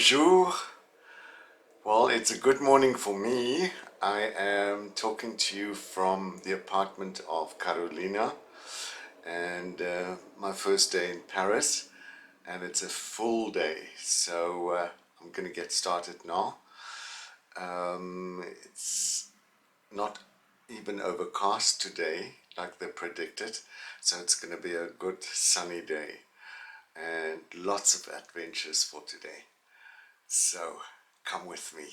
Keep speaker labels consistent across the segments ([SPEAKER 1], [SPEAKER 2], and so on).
[SPEAKER 1] Bonjour. Well, it's a good morning for me. I am talking to you from the apartment of Carolina and my first day in Paris, and it's a full day, so I'm going to get started now. It's not even overcast today like they predicted, so it's going to be a good sunny day and lots of adventures for today. So come with me.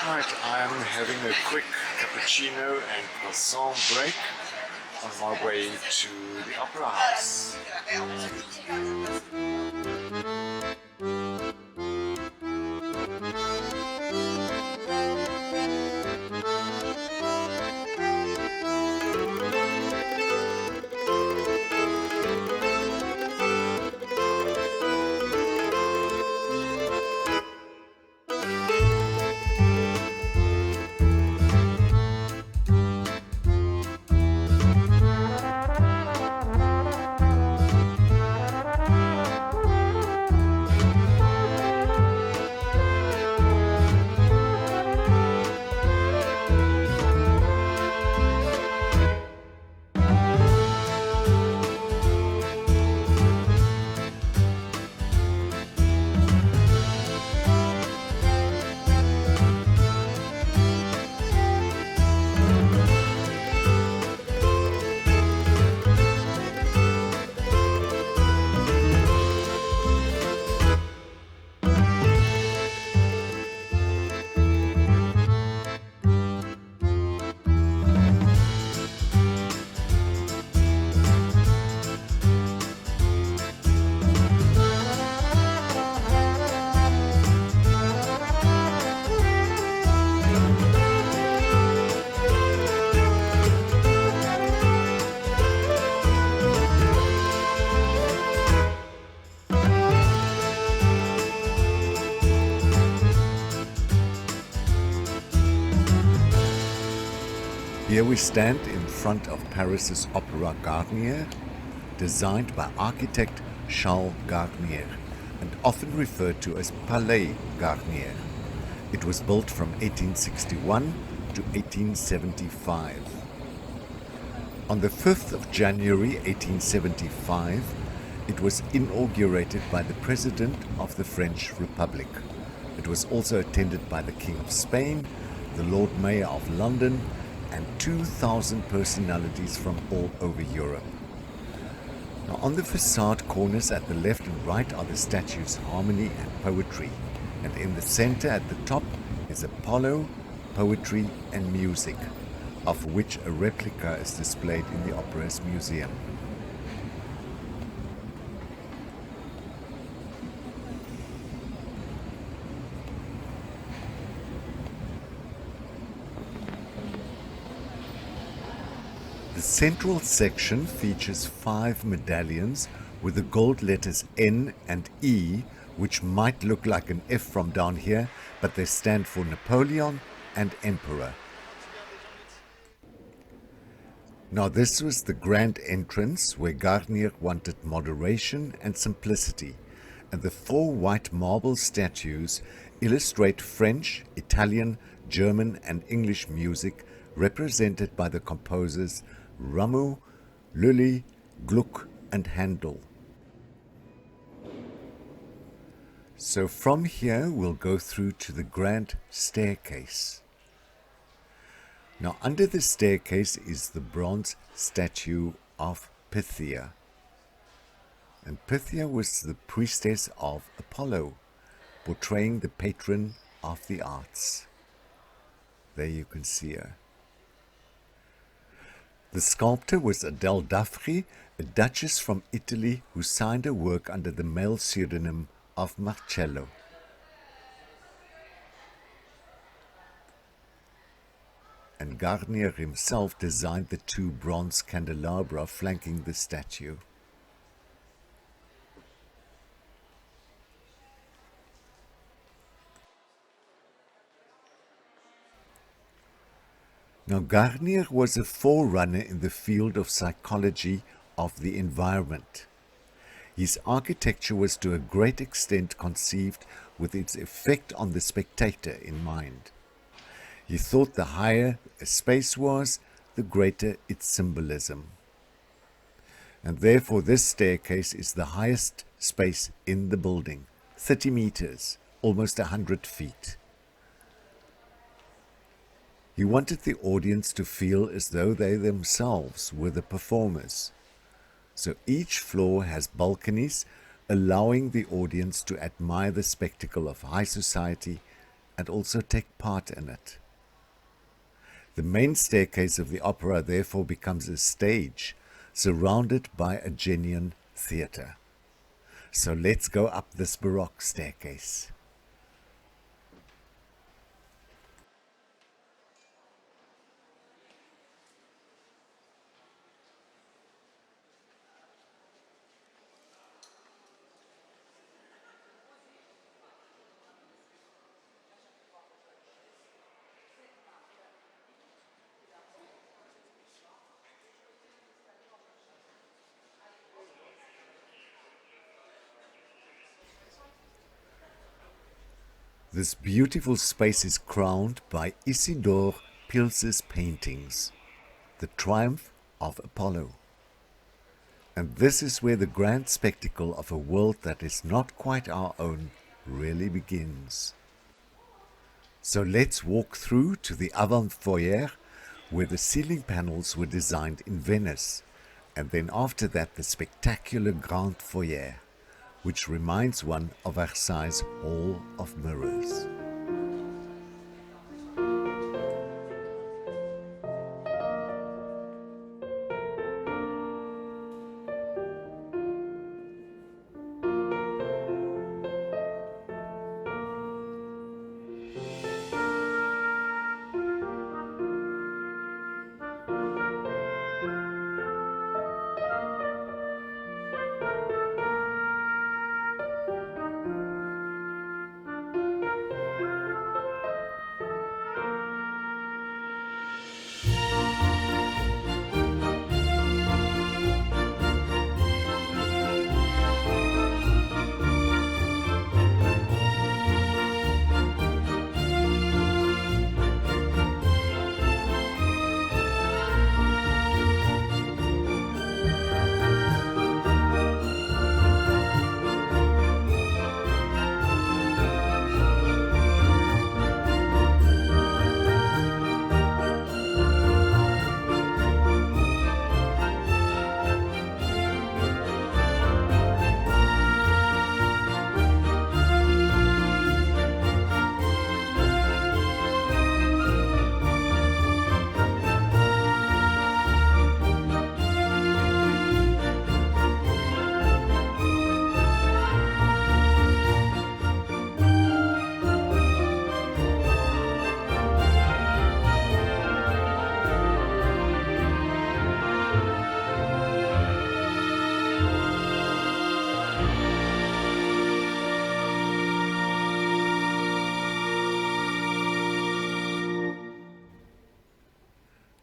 [SPEAKER 1] Right, I'm having a quick cappuccino and croissant break on my way to the Opera House. Here we stand in front of Paris's Palais Garnier, designed by architect Charles Garnier and often referred to as Palais Garnier. It was built from 1861 to 1875. On the 5th of January 1875, it was inaugurated by the President of the French Republic. It was also attended by the King of Spain, the Lord Mayor of London, and 2,000 personalities from all over Europe. Now, on the facade corners at the left and right are the statues Harmony and Poetry, and in the center at the top is Apollo, Poetry and Music, of which a replica is displayed in the Opera's museum. The central section features 5 medallions with the gold letters N and E, which might look like an F from down here, but they stand for Napoleon and Emperor. Now this was the grand entrance where Garnier wanted moderation and simplicity, and the 4 white marble statues illustrate French, Italian, German and English music represented by the composers Rameau, Lully, Gluck and Handel. So from here we'll go through to the grand staircase. Now under the staircase is the bronze statue of Pythia. And Pythia was the priestess of Apollo, portraying the patron of the arts. There you can see her. The sculptor was Adele Daffry, a duchess from Italy who signed her work under the male pseudonym of Marcello. and Garnier himself designed the two bronze candelabra flanking the statue. Now, Garnier was a forerunner in the field of psychology of the environment. His architecture was to a great extent conceived with its effect on the spectator in mind. He thought the higher a space was, the greater its symbolism. And therefore this staircase is the highest space in the building, 30 meters, almost 100 feet. He wanted the audience to feel as though they themselves were the performers. So each floor has balconies, allowing the audience to admire the spectacle of high society and also take part in it. The main staircase of the opera therefore becomes a stage surrounded by a genuine theatre. So let's go up this Baroque staircase. This beautiful space is crowned by Isidore Pils's paintings, The Triumph of Apollo. And this is where the grand spectacle of a world that is not quite our own really begins. So let's walk through to the avant foyer, where the ceiling panels were designed in Venice, and then after that the spectacular grand foyer, which reminds one of Versailles' Hall of Mirrors.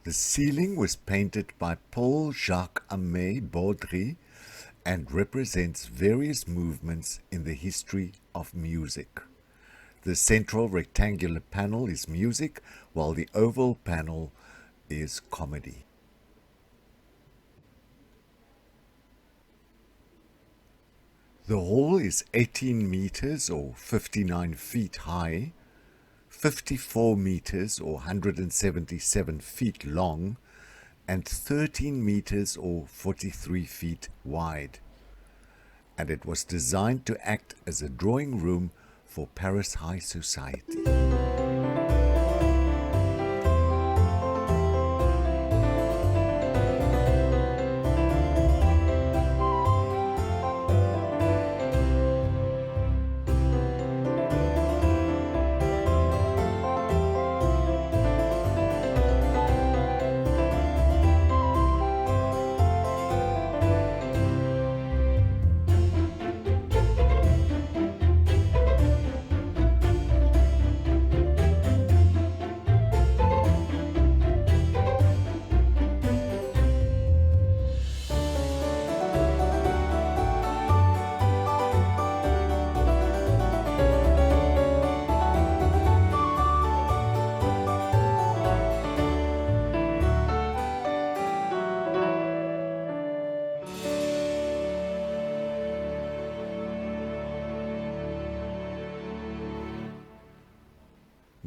[SPEAKER 1] The ceiling was painted by Paul-Jacques-Aimé Baudry and represents various movements in the history of music. The central rectangular panel is music, while the oval panel is comedy. The hall is 18 meters or 59 feet high, 54 meters or 177 feet long, and 13 meters or 43 feet wide. And it was designed to act as a drawing room for Paris high society.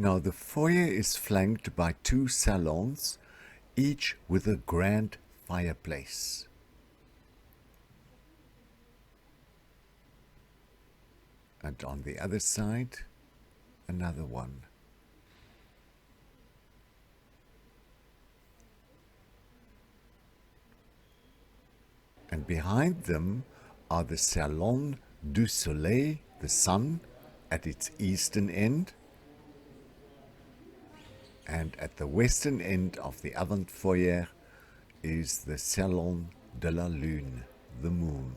[SPEAKER 1] Now the foyer is flanked by two salons, each with a grand fireplace. And on the other side, another one. And behind them are the Salon du Soleil, the sun, at its eastern end. And at the western end of the avant foyer is the Salon de la Lune, the moon.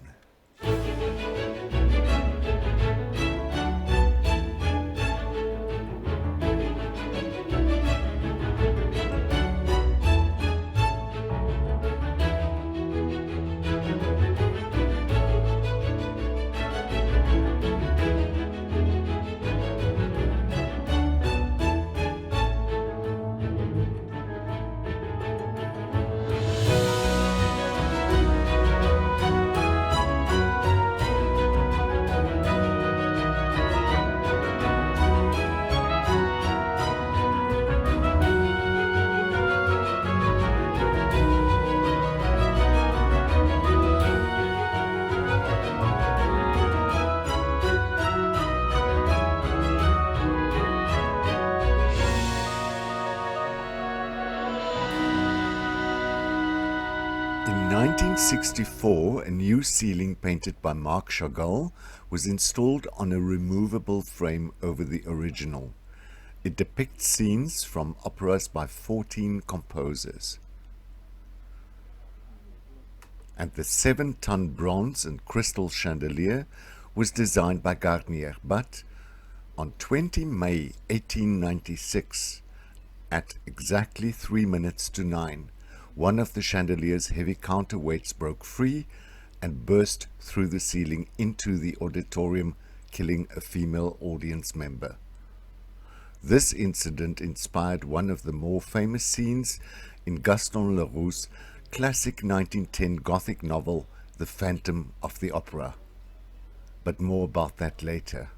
[SPEAKER 1] In 1964, a new ceiling painted by Marc Chagall was installed on a removable frame over the original. It depicts scenes from operas by 14 composers. And the 7-ton bronze and crystal chandelier was designed by Garnier, but on 20 May 1896, at exactly 3 minutes to 9, one of the chandelier's heavy counterweights broke free and burst through the ceiling into the auditorium, killing a female audience member. This incident inspired one of the more famous scenes in Gaston Leroux's classic 1910 Gothic novel, The Phantom of the Opera. But more about that later.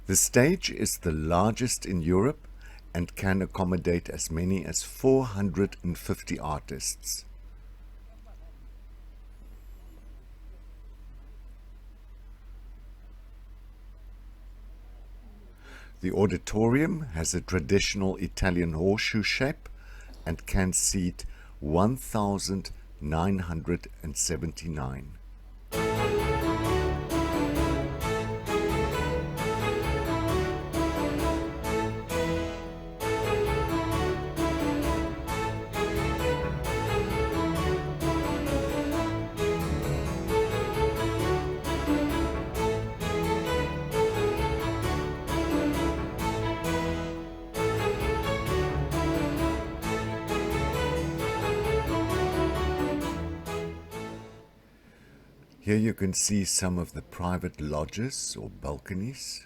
[SPEAKER 1] The stage is the largest in Europe and can accommodate as many as 450 artists. The auditorium has a traditional Italian horseshoe shape and can seat 1,979. Here you can see some of the private lodges or balconies.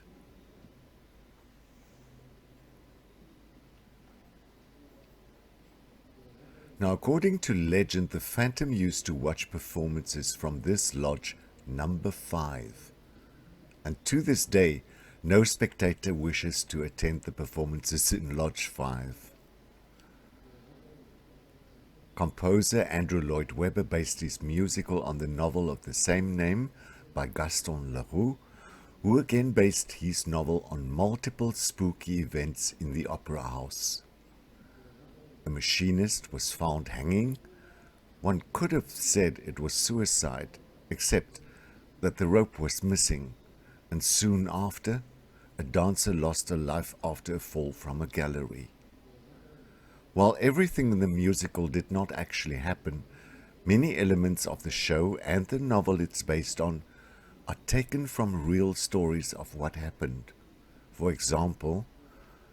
[SPEAKER 1] Now, according to legend, the Phantom used to watch performances from this lodge number 5. And to this day, no spectator wishes to attend the performances in Lodge 5. Composer Andrew Lloyd Webber based his musical on the novel of the same name by Gaston Leroux, who again based his novel on multiple spooky events in the opera house. A machinist was found hanging. One could have said it was suicide, except that the rope was missing, and soon after, a dancer lost her life after a fall from a gallery. While everything in the musical did not actually happen, many elements of the show and the novel it's based on are taken from real stories of what happened. For example,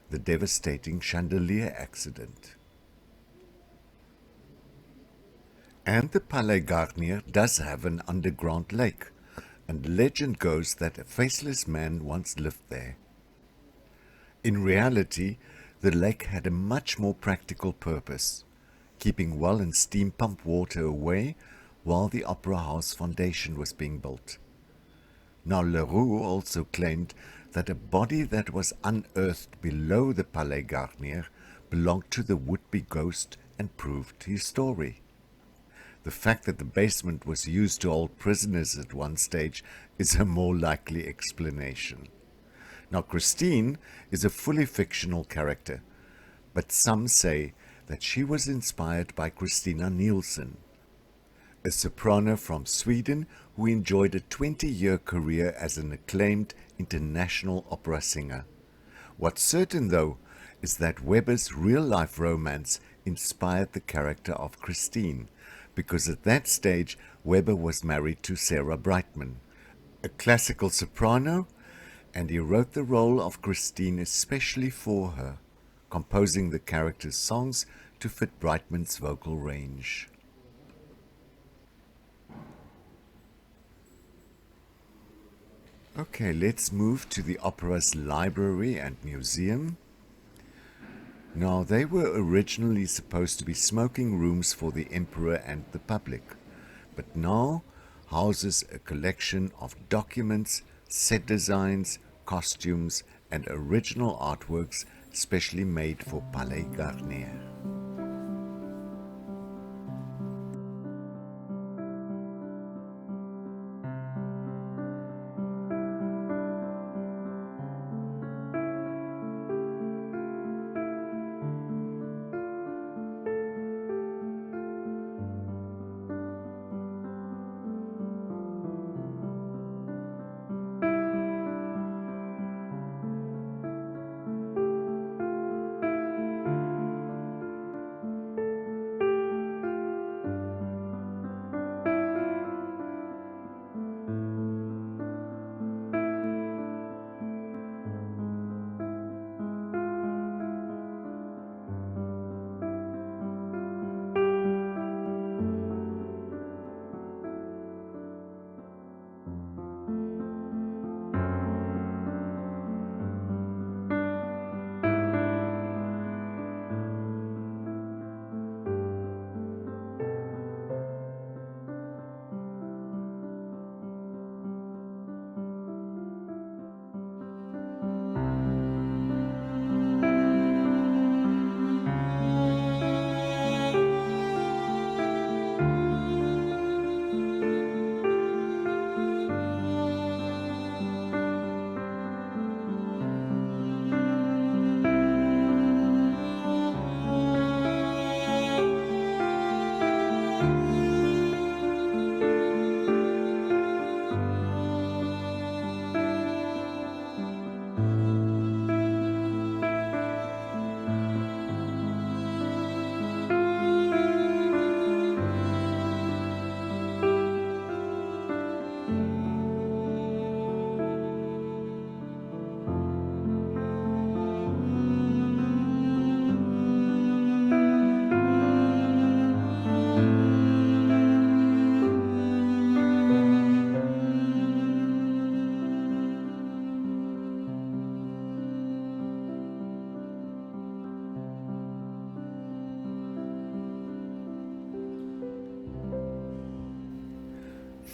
[SPEAKER 1] the devastating chandelier accident. And the Palais Garnier does have an underground lake, and legend goes that a faceless man once lived there. In reality, the lake had a much more practical purpose, keeping well and steam pump water away while the opera house foundation was being built. Now Leroux also claimed that a body that was unearthed below the Palais Garnier belonged to the would-be ghost and proved his story. The fact that the basement was used to hold prisoners at one stage is a more likely explanation. Now, Christine is a fully fictional character, but some say that she was inspired by Christina Nielsen, a soprano from Sweden who enjoyed a 20-year career as an acclaimed international opera singer. What's certain, though, is that Weber's real-life romance inspired the character of Christine, because at that stage Weber was married to Sarah Brightman, a classical soprano, and he wrote the role of Christine especially for her, composing the character's songs to fit Brightman's vocal range. Okay, let's move to the opera's library and museum. Now, they were originally supposed to be smoking rooms for the emperor and the public, but now houses a collection of documents, set designs, costumes, and original artworks specially made for Palais Garnier.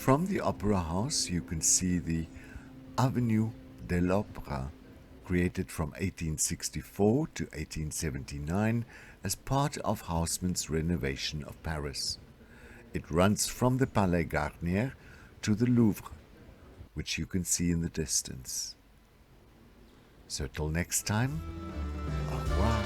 [SPEAKER 1] From the Opera House, you can see the Avenue de l'Opéra, created from 1864 to 1879 as part of Haussmann's renovation of Paris. It runs from the Palais Garnier to the Louvre, which you can see in the distance. So till next time, au revoir.